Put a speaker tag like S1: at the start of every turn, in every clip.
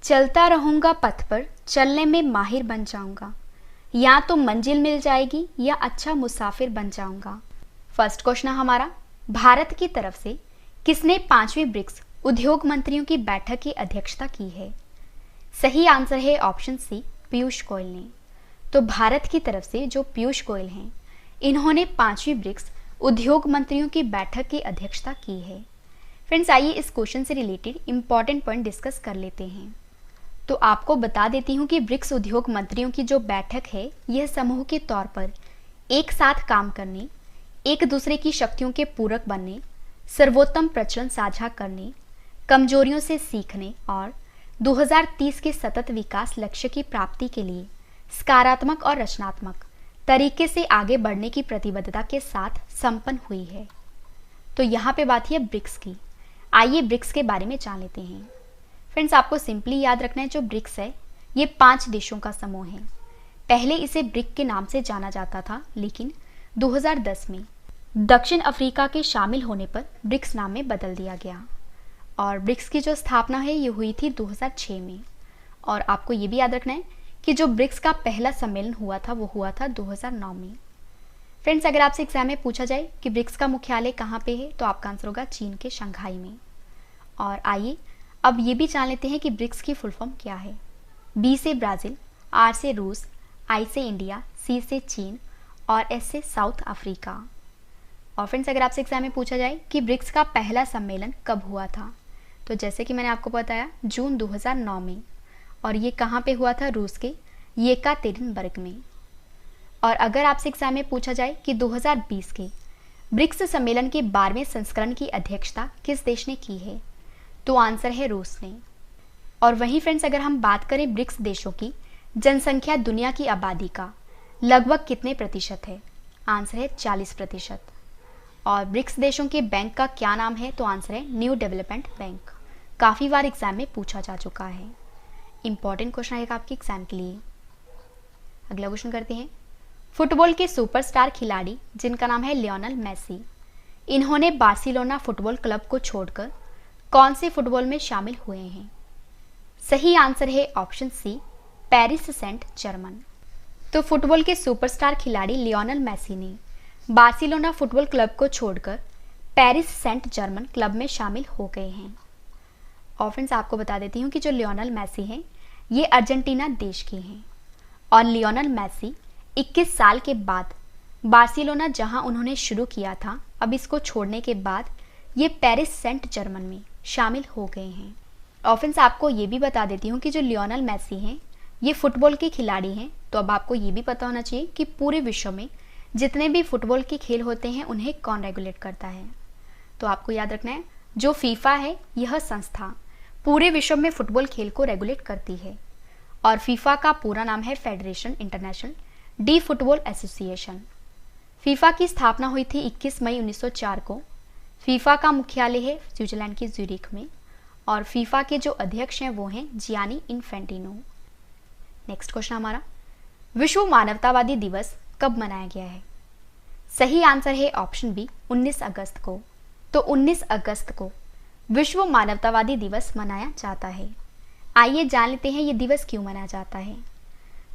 S1: चलता रहूंगा पथ पर, चलने में माहिर बन जाऊंगा। या तो मंजिल मिल जाएगी या अच्छा मुसाफिर बन जाऊंगा। फर्स्ट क्वेश्चन हमारा, भारत की तरफ से किसने 5वीं ब्रिक्स उद्योग मंत्रियों की बैठक की अध्यक्षता की है? सही आंसर है ऑप्शन सी, पीयूष गोयल ने। तो भारत की तरफ से जो पीयूष गोयल हैं, इन्होंने 5वीं ब्रिक्स उद्योग मंत्रियों की बैठक की अध्यक्षता की है। फ्रेंड्स, आइए इस क्वेश्चन से रिलेटेड इंपॉर्टेंट पॉइंट डिस्कस कर लेते हैं। तो आपको बता देती हूँ कि ब्रिक्स उद्योग मंत्रियों की जो बैठक है, यह समूह के तौर पर एक साथ काम करने, एक दूसरे की शक्तियों के पूरक बनने, सर्वोत्तम प्रचलन साझा करने, कमजोरियों से सीखने और 2030 के सतत विकास लक्ष्य की प्राप्ति के लिए सकारात्मक और रचनात्मक तरीके से आगे बढ़ने की प्रतिबद्धता के साथ संपन्न हुई है। तो यहाँ पे बात है ब्रिक्स की। आइए ब्रिक्स के बारे में जान लेते हैं। फ्रेंड्स, आपको सिंपली याद रखना है, जो ब्रिक्स है ये 5 देशों का समूह है। पहले इसे ब्रिक के नाम से जाना जाता था, लेकिन 2010 में दक्षिण अफ्रीका के शामिल होने पर ब्रिक्स नाम में बदल दिया गया। और ब्रिक्स की जो स्थापना है ये हुई थी 2006 में। और आपको ये भी याद रखना है कि जो ब्रिक्स का पहला सम्मेलन हुआ था वो हुआ था 2009 में। फ्रेंड्स, अगर आपसे एग्जाम में पूछा जाए कि ब्रिक्स का मुख्यालय कहाँ पे है, तो आपका आंसर होगा चीन के शंघाई में। और आइए अब ये भी जान लेते हैं कि ब्रिक्स की फुल फॉर्म क्या है। बी से ब्राज़ील, आर से रूस, आई से इंडिया, सी से चीन और एस से साउथ अफ्रीका। और फ्रेंड्स, अगर आपसे एग्जाम में पूछा जाए कि ब्रिक्स का पहला सम्मेलन कब हुआ था, तो जैसे कि मैंने आपको बताया जून 2009 में। और ये कहाँ पे हुआ था? रूस के येकातेरिनबर्ग में। और अगर आपसे एग्जाम में पूछा जाए कि 2020 के ब्रिक्स सम्मेलन के 12वें संस्करण की अध्यक्षता किस देश ने की है, तो आंसर है रूस ने। और वहीं फ्रेंड्स, अगर हम बात करें ब्रिक्स देशों की जनसंख्या दुनिया की आबादी का लगभग कितने प्रतिशत है, आंसर है 40%। और ब्रिक्स देशों के बैंक का क्या नाम है, तो आंसर है न्यू डेवलपमेंट बैंक। काफ़ी बार एग्जाम में पूछा जा चुका है। इंपॉर्टेंट क्वेश्चन आएगा आपके एग्जाम के लिए। अगला क्वेश्चन करते हैं। फुटबॉल के सुपरस्टार खिलाड़ी जिनका नाम है लियोनेल मेसी, इन्होंने बार्सिलोना फुटबॉल क्लब को छोड़कर कौन से फुटबॉल में शामिल हुए हैं? सही आंसर है option C, Paris Saint Germain. तो फुटबॉल के सुपरस्टार खिलाड़ी लियोनेल मेसी ने बार्सिलोना फुटबॉल क्लब को छोड़कर पेरिस सेंट जर्मन क्लब में शामिल हो गए हैं। और फ्रेंड्स, आपको बता देती हूँ कि जो लियोनेल मेसी हैं ये अर्जेंटीना देश के हैं। और लियोनेल मेसी 21 साल के बाद बार्सिलोना जहां उन्होंने शुरू किया था, अब इसको छोड़ने के बाद ये पेरिस सेंट जर्मन में शामिल हो गए हैं। और फ्रेंड्स, आपको ये भी बता देती हूँ कि जो लियोनेल मेसी हैं ये फुटबॉल के खिलाड़ी हैं। तो अब आपको ये भी पता होना चाहिए कि पूरे विश्व में जितने भी फुटबॉल के खेल होते हैं उन्हें कौन रेगुलेट करता है। तो आपको याद रखना है, जो फीफा है यह संस्था पूरे विश्व में फुटबॉल खेल को रेगुलेट करती है। और फीफा का पूरा नाम है federation international D football association. FIFA की स्थापना हुई थी 21 मई 1904 को। फीफा का मुख्यालय है स्विट्जरलैंड के ज्यूरिख में। और फीफा के जो अध्यक्ष हैं वो हैं जियानी इन्फेंटिनो। नेक्स्ट क्वेश्चन हमारा, विश्व मानवतावादी दिवस कब मनाया गया है? सही आंसर है ऑप्शन बी, 19 अगस्त को। तो 19 अगस्त को विश्व मानवतावादी दिवस मनाया जाता है। आइए जान लेते हैं ये दिवस क्यों मनाया जाता है।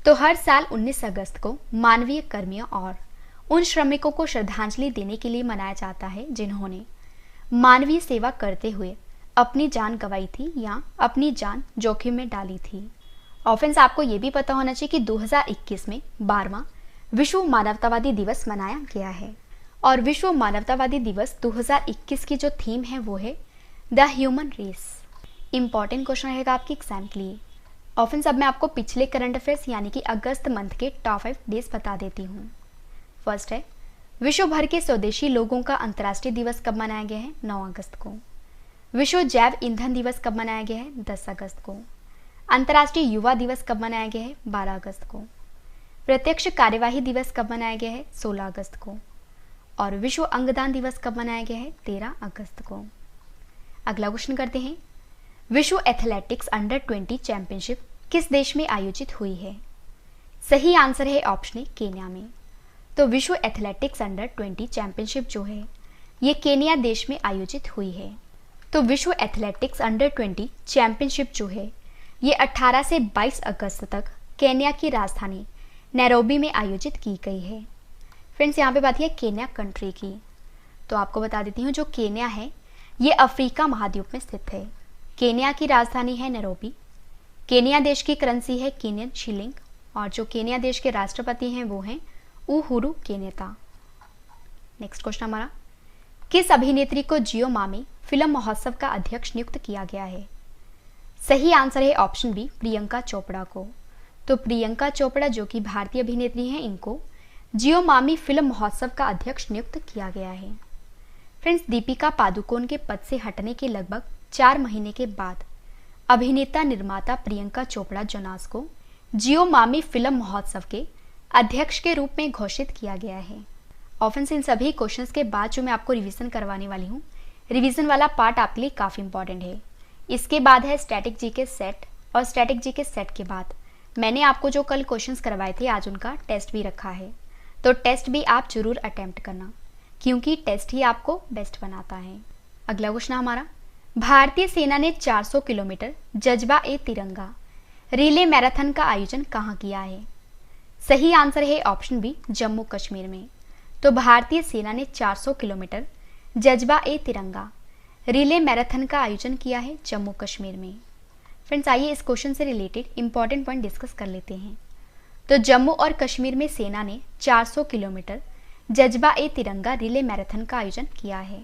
S1: तो हर साल 19 अगस्त को मानवीय कर्मियों और उन श्रमिकों को श्रद्धांजलि देने के लिए मनाया जाता है जिन्होंने मानवीय सेवा करते हुए अपनी जान गंवाई थी या अपनी जान जोखिम में डाली थी। और फ्रेंड्स, आपको ये भी पता होना चाहिए कि 2021 में 12वां विश्व मानवतावादी दिवस मनाया गया है। और विश्व मानवतावादी दिवस 2021 की जो थीम है वो है the human race. Important question रहेगा आपके एग्जाम के लिए। और फ्रेंड्स, अब मैं आपको पिछले करंट अफेयर्स यानी कि अगस्त मंथ के टॉप 5 डेज बता देती हूँ। फर्स्ट है, विश्व भर के स्वदेशी लोगों का अंतर्राष्ट्रीय दिवस कब मनाया गया है? 9 अगस्त को। विश्व जैव ईंधन दिवस कब मनाया गया है? 10 अगस्त को। अंतर्राष्ट्रीय युवा दिवस कब मनाया गया है? 12 अगस्त को। प्रत्यक्ष कार्यवाही दिवस कब मनाया गया है? 16 अगस्त को। और विश्व अंगदान दिवस कब मनाया गया है? 13 अगस्त को। अगला क्वेश्चन करते हैं, विश्व एथलेटिक्स अंडर 20 चैंपियनशिप किस देश में आयोजित हुई है? सही आंसर है ऑप्शन ए, केन्या में। तो विश्व एथलेटिक्स अंडर 20 चैंपियनशिप जो है ये केन्या देश में आयोजित हुई है। तो विश्व एथलेटिक्स अंडर 20 चैंपियनशिप जो है ये 18 से 22 अगस्त तक केन्या की राजधानी नैरोबी में आयोजित की गई है। फ्रेंड्स, यहाँ पे बात है केन्या कंट्री की, तो आपको बता देती हूँ जो केन्या है ये अफ्रीका महाद्वीप में स्थित है। केन्या की राजधानी है नैरोबी। केन्या देश की करेंसी है केनियन शिलिंग और जो केन्या देश के राष्ट्रपति हैं वो हैं उहुरु केन्यात्ता। नेक्स्ट क्वेश्चन हमारा, किस अभिनेत्री को जियो मामी फिल्म महोत्सव का अध्यक्ष नियुक्त किया गया है? सही आंसर है ऑप्शन बी, प्रियंका चोपड़ा को। तो प्रियंका चोपड़ा जो कि भारतीय अभिनेत्री हैं, इनको जियो मामी फिल्म महोत्सव का अध्यक्ष नियुक्त किया गया है। फ्रेंड्स, दीपिका पादुकोण के पद से हटने के लगभग 4 महीने के बाद अभिनेता निर्माता प्रियंका चोपड़ा जोनास को जियो मामी फिल्म महोत्सव के अध्यक्ष के रूप में घोषित किया गया है। ऑफेंस इन सभी क्वेश्चंस के बाद जो मैं आपको रिवीजन करवाने वाली हूँ, रिवीजन वाला पार्ट आपके लिए काफ़ी इंपॉर्टेंट है। इसके बाद है स्टैटिक जी के सेट और स्टैटिक जी के सेट के बाद मैंने आपको जो कल क्वेश्चंस करवाए थे आज उनका टेस्ट भी रखा है, तो टेस्ट भी आप जरूर अटेम्प्ट करना क्योंकि टेस्ट ही आपको बेस्ट बनाता है। अगला क्वेश्चन हमारा, भारतीय सेना ने 400 किलोमीटर जज्बा ए तिरंगा रिले मैराथन का आयोजन कहाँ किया है? सही आंसर है ऑप्शन बी, जम्मू कश्मीर में। तो भारतीय सेना ने 400 किलोमीटर जज्बा ए तिरंगा रिले मैराथन का आयोजन किया है जम्मू कश्मीर में। फ्रेंड्स, आइए इस क्वेश्चन से रिलेटेड इंपॉर्टेंट पॉइंट डिस्कस कर लेते हैं। तो जम्मू और कश्मीर में सेना ने 400 किलोमीटर जज्बा ए तिरंगा रिले मैराथन का आयोजन किया है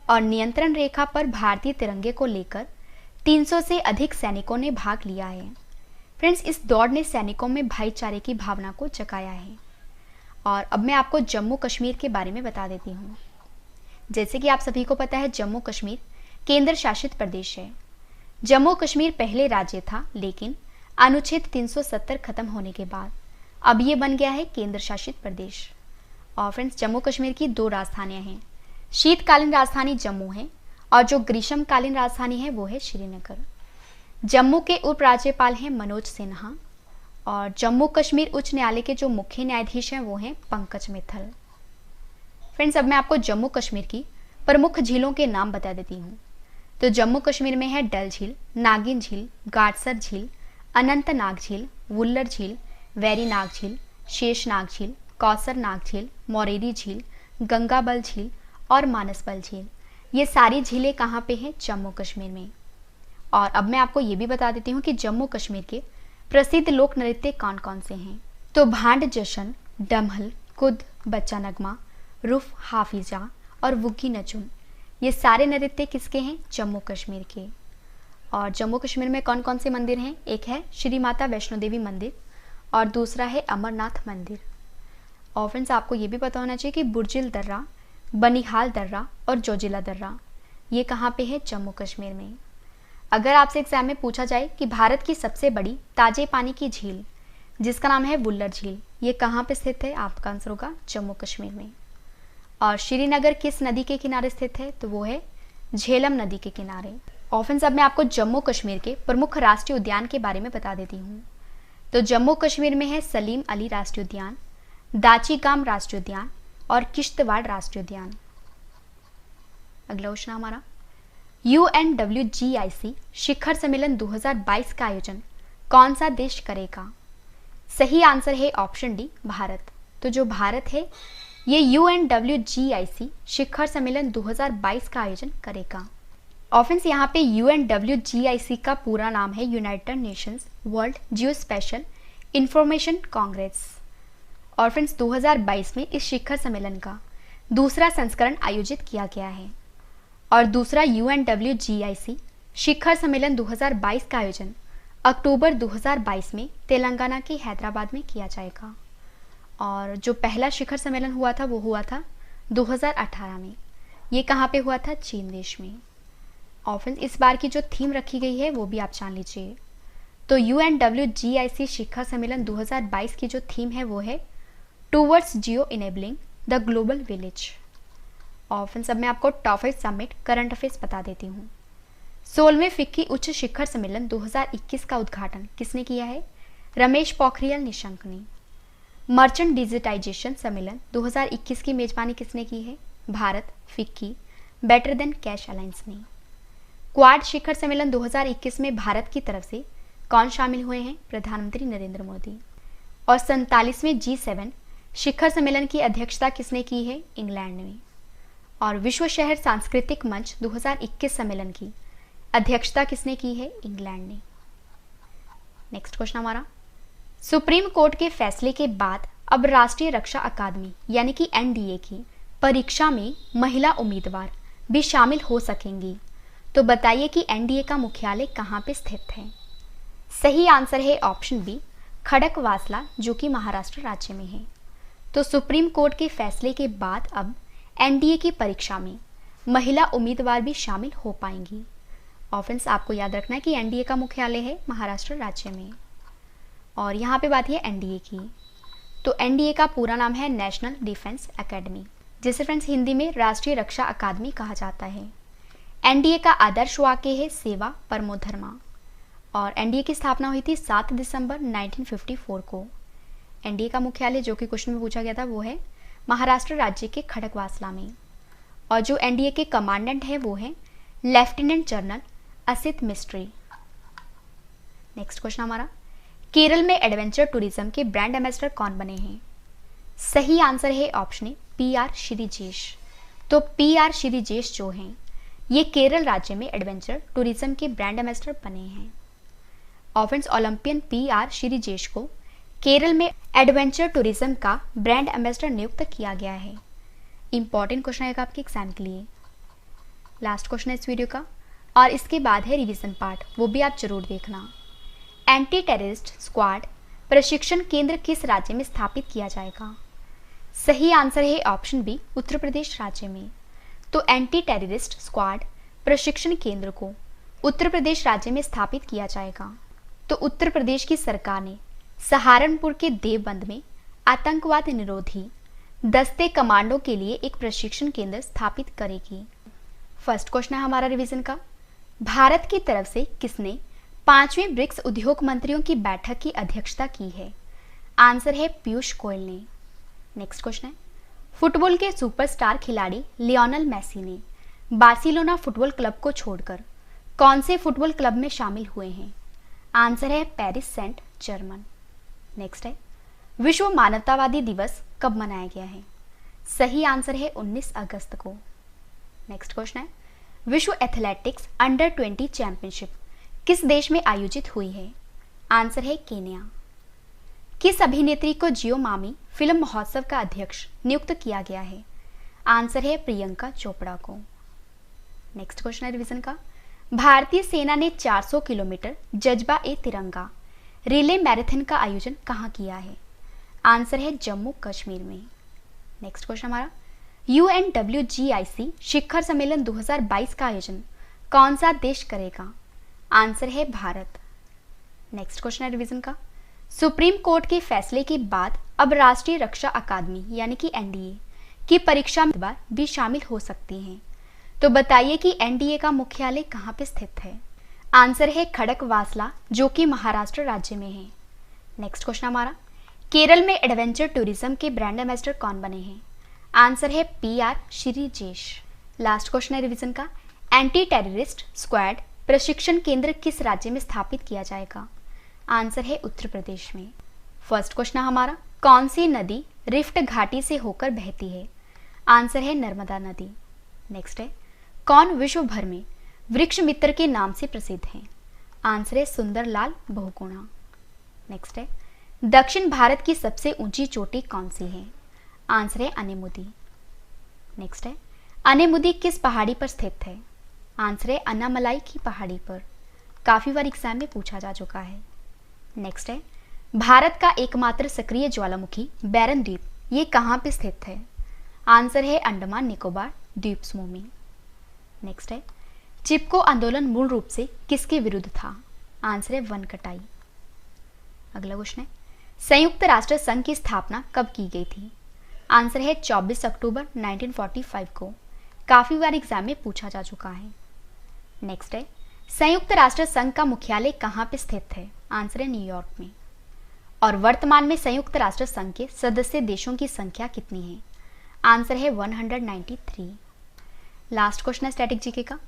S1: और नियंत्रण रेखा पर भारतीय तिरंगे को लेकर 300 से अधिक सैनिकों ने भाग लिया है। फ्रेंड्स, इस दौड़ ने सैनिकों में भाईचारे की भावना को जगाया है। और अब मैं आपको जम्मू कश्मीर के बारे में बता देती हूँ। जैसे कि आप सभी को पता है, जम्मू कश्मीर केंद्र शासित प्रदेश है। जम्मू कश्मीर पहले राज्य था, लेकिन अनुच्छेद 370 खत्म होने के बाद अब ये बन गया है केंद्र शासित प्रदेश। और फ्रेंड्स, जम्मू कश्मीर की 2 राजधानियां हैं। शीतकालीन राजधानी जम्मू है और जो ग्रीष्मकालीन राजधानी है वो है श्रीनगर। जम्मू के उपराज्यपाल हैं मनोज सिन्हा और जम्मू कश्मीर उच्च न्यायालय के जो मुख्य न्यायाधीश हैं वो हैं पंकज मित्तल। फ्रेंड्स, अब मैं आपको जम्मू कश्मीर की प्रमुख झीलों के नाम बता देती हूँ। तो जम्मू कश्मीर में है डल झील, नागिन झील, गाडसर झील, अनंतनाग झील, वुल्लर झील, वेरीनाग झील, शेषनाग झील, कौसरनाग झील, मोरेरी झील, गंगाबल झील और मानसबल झील। ये सारी झीलें कहाँ पे हैं? जम्मू कश्मीर में। और अब मैं आपको ये भी बता देती हूँ कि जम्मू कश्मीर के प्रसिद्ध लोक नृत्य कौन कौन से हैं। तो भांड जशन, डमहल, कुद, बच्चा नगमा, रुफ, हाफिजा और वुग्गी नचुन, ये सारे नृत्य किसके हैं? जम्मू कश्मीर के। और जम्मू कश्मीर में कौन कौन से मंदिर हैं? एक है श्री माता वैष्णो देवी मंदिर और दूसरा है अमरनाथ मंदिर। और फ्रेंड्स, आपको ये भी पता होना चाहिए कि बुर्जिल दर्रा, बनिहाल दर्रा और जोजिला दर्रा ये कहाँ पे है? जम्मू कश्मीर में। अगर आपसे एग्जाम में पूछा जाए कि भारत की सबसे बड़ी ताजे पानी की झील जिसका नाम है वुल्लर झील, ये कहाँ पे स्थित है? आपका आंसर होगा जम्मू कश्मीर में। और श्रीनगर किस नदी के किनारे स्थित है? तो वो है झेलम नदी के किनारे। और फ्रेंड्स, अब मैं आपको जम्मू कश्मीर के प्रमुख राष्ट्रीय उद्यान के बारे में बता देती हूँ। तो जम्मू कश्मीर में है सलीम अली राष्ट्रीय उद्यान, दाचीगाम राष्ट्रीय उद्यान और किश्तवाड़ राष्ट्रीय उद्यान। अगला क्वेश्चन हमारा, UNWGIC शिखर सम्मेलन 2022 का आयोजन कौन सा देश करेगा? सही आंसर है ऑप्शन डी, भारत। तो जो भारत है ये UNWGIC शिखर सम्मेलन 2022 का आयोजन करेगा। और फ्रेंड्स, यहाँ पे UNWGIC का पूरा नाम है United Nations world geospatial information Congress. और फ्रेंड्स, 2022 में इस शिखर सम्मेलन का दूसरा संस्करण आयोजित किया गया है और दूसरा UNWGIC शिखर सम्मेलन 2022 का आयोजन अक्टूबर 2022 में तेलंगाना के हैदराबाद में किया जाएगा। और जो पहला शिखर सम्मेलन हुआ था वो हुआ था 2018 में। ये कहाँ पे हुआ था? चीन देश में। और फ्रेंड्स, इस बार की जो थीम रखी गई है वो भी आप जान लीजिए। तो UNWGIC शिखर सम्मेलन 2022 की जो थीम है वो है towards Jio enabling the global village. और फ्रेंड्स, अब मैं आपको टॉप 5 समिट करंट अफेयर्स बता देती हूँ। 16वें फिक्की उच्च शिखर सम्मेलन 2021 का उद्घाटन किसने किया है? रमेश पोखरियाल निशंक ने। मर्चेंट डिजिटाइजेशन सम्मेलन 2021 की मेजबानी किसने की है? Bharat, FICCI, better than cash alliance ने। क्वाड शिखर सम्मेलन 2021 में भारत की तरफ से कौन शामिल हुए हैं? प्रधानमंत्री नरेंद्र मोदी। और 47वें G7 शिखर सम्मेलन की अध्यक्षता किसने की है? इंग्लैंड में। और विश्व शहर सांस्कृतिक मंच 2021 सम्मेलन की अध्यक्षता किसने की है? इंग्लैंड ने। नेक्स्ट क्वेश्चन हमारा, सुप्रीम कोर्ट के फैसले के बाद अब राष्ट्रीय रक्षा अकादमी यानी कि NDA की परीक्षा में महिला उम्मीदवार भी शामिल हो सकेंगी। तो बताइए कि NDA का मुख्यालय कहाँ पे स्थित है? सही आंसर है ऑप्शन बी, खड़कवासला, जो कि महाराष्ट्र राज्य में है। तो सुप्रीम कोर्ट के फैसले के बाद अब NDA की परीक्षा में महिला उम्मीदवार भी शामिल हो पाएंगी। और फ्रेंड्स, आपको याद रखना है कि NDA का मुख्यालय है महाराष्ट्र राज्य में। और यहाँ पे बात है NDA की, तो NDA का पूरा नाम है नेशनल डिफेंस एकेडमी, जिसे फ्रेंड्स हिंदी में राष्ट्रीय रक्षा अकादमी कहा जाता है। NDA का आदर्श वाक्य है सेवा परमो धर्मा। और NDA की स्थापना हुई थी 7 दिसंबर 1954 को। NDA का मुख्यालय, जो कि क्वेश्चन में पूछा गया था, वो है महाराष्ट्र राज्य के खड़गवासला में। और जो NDA के कमांडेंट है वो है lieutenant general Asit mystery. Next question हमारा, केरल में एडवेंचर टूरिज्म के ब्रांड एम्बेसडर कौन बने हैं? सही आंसर है ऑप्शन ए, PR श्रीजेश। तो PR श्रीजेश जो हैं ये केरल राज्य में एडवेंचर टूरिज्म के ब्रांड एम्बेसडर बने हैं। और फ्रेंड्स, ओलंपियन PR श्रीजेश को केरल में एडवेंचर टूरिज्म का ब्रांड एम्बेसडर नियुक्त किया गया है। इंपॉर्टेंट क्वेश्चन आएगा आपके एग्जाम के लिए। लास्ट क्वेश्चन है इस वीडियो का, और इसके बाद है रिवीजन पार्ट, वो भी आप जरूर देखना। एंटी टेररिस्ट स्क्वाड प्रशिक्षण केंद्र किस राज्य में स्थापित किया जाएगा? सही आंसर है ऑप्शन बी, उत्तर प्रदेश राज्य में। तो एंटी टेररिस्ट स्क्वाड प्रशिक्षण केंद्र को उत्तर प्रदेश राज्य में स्थापित किया जाएगा। तो उत्तर प्रदेश की सरकार ने सहारनपुर के देवबंद में आतंकवाद निरोधी दस्ते कमांडो के लिए एक प्रशिक्षण केंद्र स्थापित करेगी। फर्स्ट क्वेश्चन है हमारा रिवीजन का, भारत की तरफ से किसने 5वें ब्रिक्स उद्योग मंत्रियों की बैठक की अध्यक्षता की है? आंसर है पीयूष गोयल ने। नेक्स्ट क्वेश्चन है, फुटबॉल के सुपरस्टार खिलाड़ी लियोनेल मेसी ने बार्सिलोना फुटबॉल क्लब को छोड़कर कौन से फुटबॉल क्लब में शामिल हुए हैं? आंसर है पेरिस सेंट जर्मन। नेक्स्ट है, विश्व मानवतावादी दिवस कब मनाया गया है? सही आंसर है 19 अगस्त को। नेक्स्ट क्वेश्चन है, विश्व एथलेटिक्स अंडर 20 चैंपियनशिप किस देश में आयोजित हुई है? आंसर है केन्या। किस अभिनेत्री को जियो मामी फिल्म महोत्सव का अध्यक्ष नियुक्त किया गया है? आंसर है प्रियंका चोपड़ा को। नेक्स्ट क्वेश्चन है रिवीजन का, भारतीय सेना ने 400 किलोमीटर जज्बा ए तिरंगा रिले मैराथन का आयोजन कहाँ किया है? आंसर है जम्मू कश्मीर में। नेक्स्ट क्वेश्चन हमारा, UNWGIC शिखर सम्मेलन 2022 का आयोजन कौन सा देश करेगा? आंसर है भारत। नेक्स्ट क्वेश्चन है रिवीजन का, सुप्रीम कोर्ट के फैसले के बाद अब राष्ट्रीय रक्षा अकादमी यानी कि NDA की परीक्षा में भी शामिल हो सकती हैं। तो बताइए कि NDA का मुख्यालय कहाँ पे स्थित है? आंसर है खड़कवासला, जो कि महाराष्ट्र राज्य में है। नेक्स्ट क्वेश्चन हमारा, केरल में एडवेंचर टूरिज्म के ब्रांड एम्बेसडर कौन बने हैं? आंसर है PR श्रीजेश। लास्ट क्वेश्चन है रिवीजन का, एंटी टेररिस्ट स्क्वाड प्रशिक्षण केंद्र किस राज्य में स्थापित किया जाएगा? आंसर है उत्तर प्रदेश में। फर्स्ट क्वेश्चन हमारा, कौन सी नदी रिफ्ट घाटी से होकर बहती है? आंसर है नर्मदा नदी। नेक्स्ट है, कौन विश्व भर में वृक्ष मित्र के नाम से प्रसिद्ध है? आंसर है सुंदरलाल बहुगुणा। नेक्स्ट है, दक्षिण भारत की सबसे ऊंची चोटी कौन सी है? आंसर है अनेमुदी। नेक्स्ट है, अनेमुदी किस पहाड़ी पर स्थित है? आंसर है अन्नामलाई की पहाड़ी पर। काफी बार एग्जाम में पूछा जा चुका है। नेक्स्ट है, भारत का एकमात्र सक्रिय ज्वालामुखी बैरन द्वीप ये कहाँ पे स्थित है? आंसर है अंडमान निकोबार द्वीप समूह में। नेक्स्ट है, चिपको आंदोलन मूल रूप से किसके विरुद्ध था? आंसर है वन कटाई। अगला क्वेश्चन है, संयुक्त राष्ट्र संघ की स्थापना कब की गई थी? आंसर है 24 अक्टूबर 1945 को। काफी बार एग्जाम में पूछा जा चुका है। नेक्स्ट है, संयुक्त राष्ट्र संघ का मुख्यालय कहाँ पे स्थित है? आंसर है न्यूयॉर्क में। और वर्तमान में संयुक्त राष्ट्र संघ के सदस्य देशों की संख्या कितनी है? आंसर है 193। लास्ट क्वेश्चन है स्टैटिक जीके का,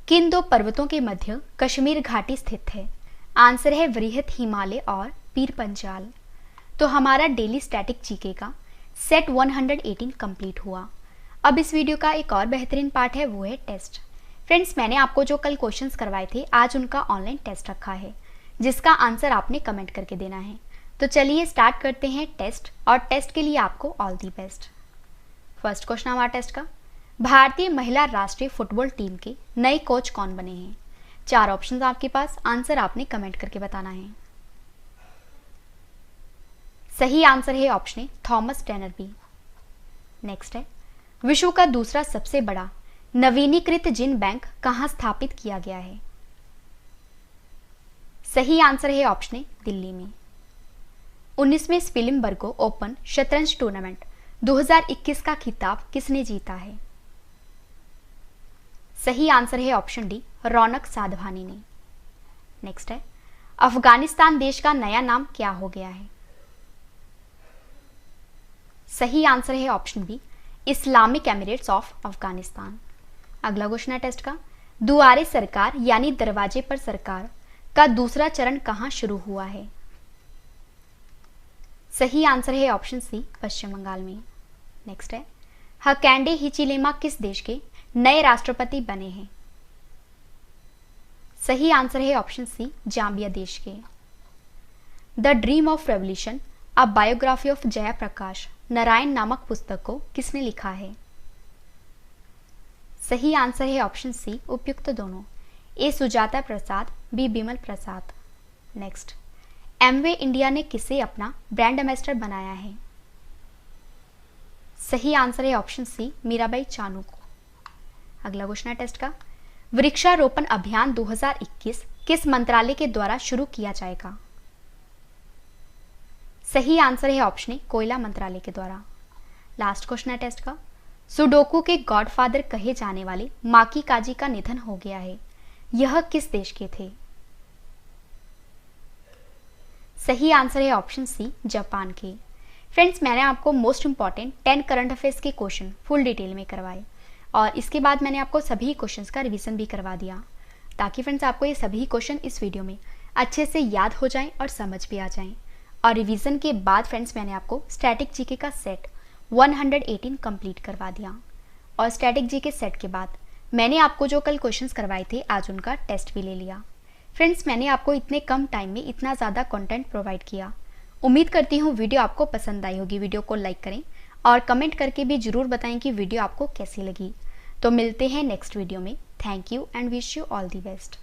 S1: किन दो पर्वतों के मध्य कश्मीर घाटी स्थित है? आंसर है वृहत हिमालय और पीर पंजाल। तो हमारा डेली स्टैटिक जीके का सेट 118 कंप्लीट हुआ। अब इस वीडियो का एक और बेहतरीन पार्ट है, वो है टेस्ट। फ्रेंड्स, मैंने आपको जो कल क्वेश्चंस करवाए थे, आज उनका ऑनलाइन टेस्ट रखा है, जिसका आंसर आपने कमेंट करके देना है। तो चलिए स्टार्ट करते हैं टेस्ट, और टेस्ट के लिए आपको all the best. First question हमारा टेस्ट का, भारतीय महिला राष्ट्रीय फुटबॉल टीम के नए कोच कौन बने हैं? 4 ऑप्शंस आपके पास, आंसर आपने कमेंट करके बताना है। सही आंसर है ऑप्शन ए, थॉमस टेनरबी। नेक्स्ट है, विश्व का दूसरा सबसे बड़ा नवीनीकृत जिन बैंक कहां स्थापित किया गया है? सही आंसर है ऑप्शन ए, दिल्ली में। 19वें स्पिलिमबर्गो ओपन शतरंज टूर्नामेंट 2021 का खिताब किसने जीता है? सही आंसर है ऑप्शन डी, रौनक साधवानी ने। नेक्स्ट है, अफगानिस्तान देश का नया नाम क्या हो गया है? सही आंसर है option B, Islamic Emirates of Afghanistan. अगला क्वेश्चन है टेस्ट का, दुआरे सरकार यानी दरवाजे पर सरकार का दूसरा चरण कहां शुरू हुआ है? सही आंसर है ऑप्शन सी, पश्चिम बंगाल में। नेक्स्ट है, हकैंडे हिचिलेमा किस देश के नए राष्ट्रपति बने हैं? सही आंसर है ऑप्शन सी, जाम्बिया देश के। The dream of revolution a biography of Jayaprakash Narayan नामक पुस्तक को किसने लिखा है? सही आंसर है ऑप्शन सी, उपयुक्त दोनों, ए सुजाता प्रसाद, बी बिमल प्रसाद। नेक्स्ट, एमवे इंडिया ने किसे अपना ब्रांड एम्बेसडर बनाया है? सही आंसर है ऑप्शन सी, मीराबाई चानू को। अगला क्वेश्चन है टेस्ट का, वृक्षारोपण अभियान 2021 किस मंत्रालय के द्वारा शुरू किया जाएगा? सही आंसर है ऑप्शन ए, कोयला मंत्रालय के द्वारा। लास्ट क्वेश्चन है टेस्ट का, सुडोकू के गॉडफादर कहे जाने वाले माकी काजी का निधन हो गया है, यह किस देश के थे? सही आंसर है ऑप्शन सी, जापान के। फ्रेंड्स, मैंने आपको मोस्ट इंपॉर्टेंट 10 करंट अफेयर्स के क्वेश्चन फुल डिटेल में करवाए, और इसके बाद मैंने आपको सभी क्वेश्चंस का रिवीजन भी करवा दिया, ताकि फ्रेंड्स आपको ये सभी क्वेश्चन इस वीडियो में अच्छे से याद हो जाएं और समझ भी आ जाएं। और रिवीजन के बाद फ्रेंड्स मैंने आपको स्टैटिक जीके का सेट 118 कंप्लीट करवा दिया, और स्टैटिक जीके सेट के बाद मैंने आपको जो कल क्वेश्चंस करवाए थे, आज उनका टेस्ट भी ले लिया। फ्रेंड्स, मैंने आपको इतने कम टाइम में इतना ज़्यादा कंटेंट प्रोवाइड किया। उम्मीद करती हूँ वीडियो आपको पसंद आई होगी। वीडियो को लाइक करें और कमेंट करके भी जरूर बताएं कि वीडियो आपको कैसी लगी। तो मिलते हैं नेक्स्ट वीडियो में। Thank you and wish you all the best.